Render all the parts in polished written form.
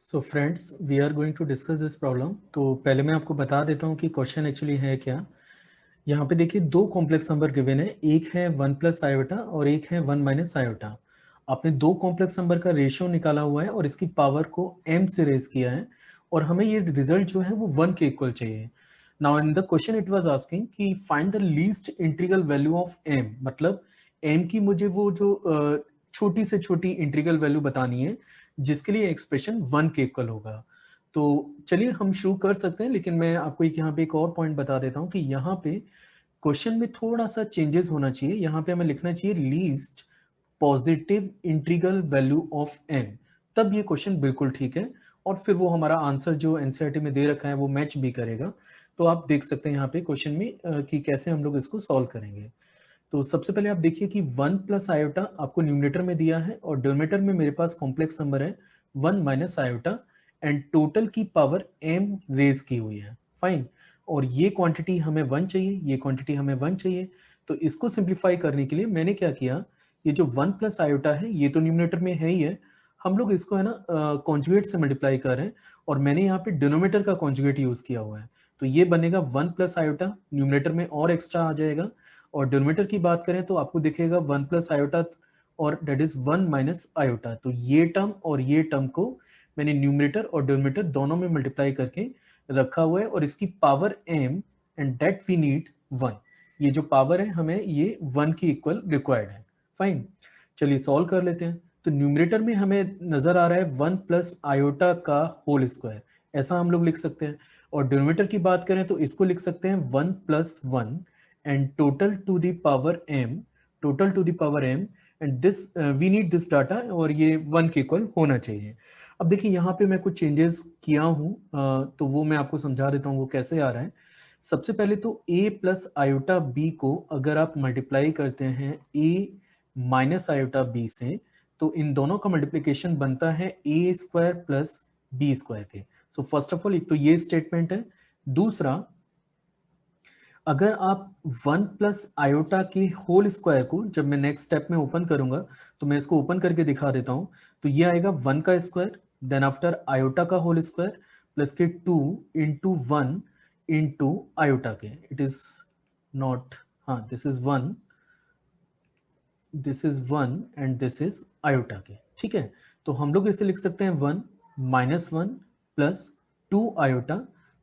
So friends we are going to discuss this problem. तो पहले मैं आपको बता देता हूँ कि क्वेश्चन एक्चुअली है क्या। यहाँ पे देखिए दो कॉम्प्लेक्स नंबर गिवन है, एक है 1 + i और एक है 1 - i। आपने दो कॉम्प्लेक्स नंबर का रेशियो निकाला हुआ है और इसकी पावर को m से रेज किया है और हमें ये रिजल्ट जो है वो 1 के इक्वल चाहिए। Now in the question it was asking कि find the least integral value of m, मतलब m की मुझे वो जो छोटी से छोटी इंटीग्रल वैल्यू बतानी है जिसके लिए एक्सप्रेशन 1 के इक्वल होगा। तो चलिए हम शुरू कर सकते हैं, लेकिन मैं आपको यहाँ पे एक और पॉइंट बता देता हूँ कि यहाँ पे क्वेश्चन में थोड़ा सा चेंजेस होना चाहिए। यहाँ पे हमें लिखना चाहिए least positive integral value of n, तब ये क्वेश्चन बिल्कुल ठीक है और फिर वो हमारा आंसर जो एनसीईआरटी में दे रखा है वो मैच भी करेगा। तो आप देख सकते हैं यहाँ पे क्वेश्चन में कि कैसे हम लोग इसको सॉल्व करेंगे। तो सबसे पहले आप देखिए कि 1 + i आपको न्यूमरेटर में दिया है और डिनोमिनेटर में मेरे पास कॉम्प्लेक्स नंबर है 1 - i एंड टोटल की पावर m रेज की हुई है। फाइन। और ये क्वांटिटी हमें 1 चाहिए, ये क्वांटिटी हमें 1 चाहिए। तो इसको सिंप्लीफाई करने के लिए मैंने क्या किया, ये जो 1 + i है ये तो न्यूमरेटर में है ही है, हम लोग इसको है ना कॉन्जुगेट से मल्टीप्लाई कर रहे हैं और मैंने यहाँ पे डिनोमिनेटर का कॉन्जुगेट यूज किया हुआ है। तो ये बनेगा 1 + i, न्यूमरेटर में और एक्स्ट्रा आ जाएगा। और डिनोमिनेटर की बात करें तो आपको दिखेगा 1 + i और डेट इज 1 - i। तो ये टर्म और ये टर्म को मैंने न्यूमरेटर और डिनोमिनेटर दोनों में मल्टीप्लाई करके रखा हुआ है और इसकी power m and that we need 1। ये जो पावर है हमें ये 1 की इक्वल रिक्वायर्ड है। फाइन, चलिए सॉल्व कर लेते हैं। तो न्यूमरेटर में हमें नजर आ रहा है 1 + i का होल स्क्वायर, ऐसा हम लोग लिख सकते हैं। और डिनोमिनेटर की बात करें तो इसको लिख सकते हैं 1 + 1 and total to the power m and this we need this data और ये 1 के इक्वल होना चाहिए। अब देखिए यहाँ पे मैं कुछ चेंजेस किया हूँ, तो वो मैं आपको समझा देता हूँ वो कैसे आ रहा है। सबसे पहले तो a + i को अगर आप मल्टीप्लाई करते हैं a - i से, तो इन दोनों का मल्टीप्लिकेशन बनता है a² + b² के। सो फर्स्ट ऑफ ऑल एक तो ये स्टेटमेंट है। दूसरा, अगर आप 1 + i के होल स्क्वायर को जब मैं नेक्स्ट स्टेप में ओपन करूंगा, तो मैं इसको ओपन करके दिखा देता हूं, तो ये आएगा 1 का स्क्वायर, देन आफ्टर i का होल स्क्वायर प्लस के 2 इंटू 1 इंटू i के। इट इज नॉट, हाँ this is 1, this is 1 and this is i के। ठीक है, तो हम लोग इसे लिख सकते हैं 1 - 1 प्लस 2 i।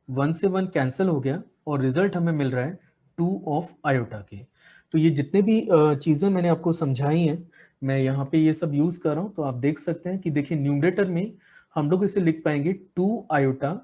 1 से 1 कैंसिल हो गया और रिजल्ट हमें मिल रहा है 2 ऑफ i के। तो ये जितने भी चीज़ें मैंने आपको समझाई हैं, मैं यहाँ पे ये सब यूज़ कर रहा हूँ। तो आप देख सकते हैं कि देखिए न्यूमरेटर में हम लोग इसे लिख पाएंगे 2i,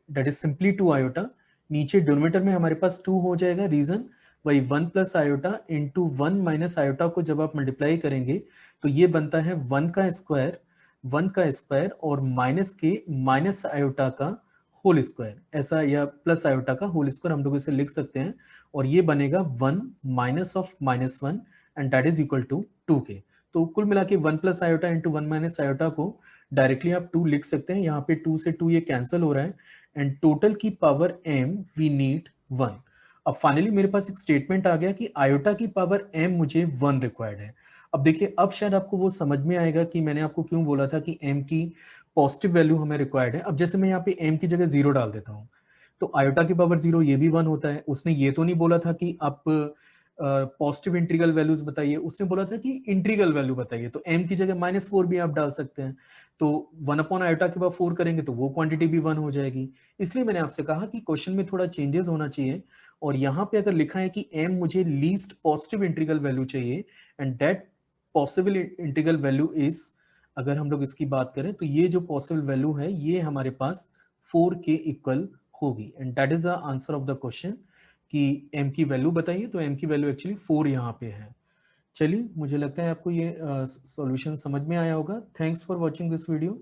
that is simply 2i। नीचे डिनोमिनेटर में हमारे पास 2 हो जाएगा, रीजन वही 1 + i इंटू 1 - i को जब आप मल्टीप्लाई करेंगे तो ये बनता है 1 का स्क्वायर, 1 का स्क्वायर और माइनस के -i का होल स्क्वायर, ऐसा, या +i का होल स्क्वायर हम लोग इसे लिख सकते हैं। और ये बनेगा 1 minus of -1 and that is equal to 2 के। तो कुल मिला के 1 + i इंटू 1 - i को डायरेक्टली आप 2 लिख सकते हैं। यहाँ पे 2 से 2 ये कैंसिल हो रहा है एंड टोटल की पावर m वी नीड 1। अब फाइनली मेरे पास एक स्टेटमेंट आ गया कि आयोटा की पावर m मुझे 1 रिक्वायर्ड है। अब देखिए अब शायद आपको वो समझ में आएगा कि मैंने आपको क्यों बोला था कि m की पॉजिटिव वैल्यू हमें रिक्वायर्ड है। अब जैसे मैं यहाँ पे m की जगह 0 डाल देता हूँ, तो आयोटा की पावर 0 ये भी 1 होता है। उसने ये तो नहीं बोला था कि आप पॉजिटिव इंटीग्रल वैल्यूज बताइए, उसने बोला था कि इंटीग्रल वैल्यू बताइए। तो m की जगह -4 भी आप डाल सकते हैं। तो 1/i के बाद 4 करेंगे तो वो क्वांटिटी भी 1 हो जाएगी। इसलिए मैंने आपसे कहा कि क्वेश्चन में थोड़ा चेंजेस होना चाहिए। और यहाँ पे अगर लिखा है कि m मुझे लीस्ट पॉजिटिव इंटीग्रल वैल्यू चाहिए and that possible integral value is, अगर हम लोग इसकी बात करें तो ये जो पॉसिबल वैल्यू है ये हमारे पास 4 के इक्वल होगी and that is the answer of the question कि m की वैल्यू बताइए। तो m की वैल्यू एक्चुअली 4 यहाँ पे है। चलिए, मुझे लगता है आपको ये सॉल्यूशन समझ में आया होगा। Thanks for watching this video.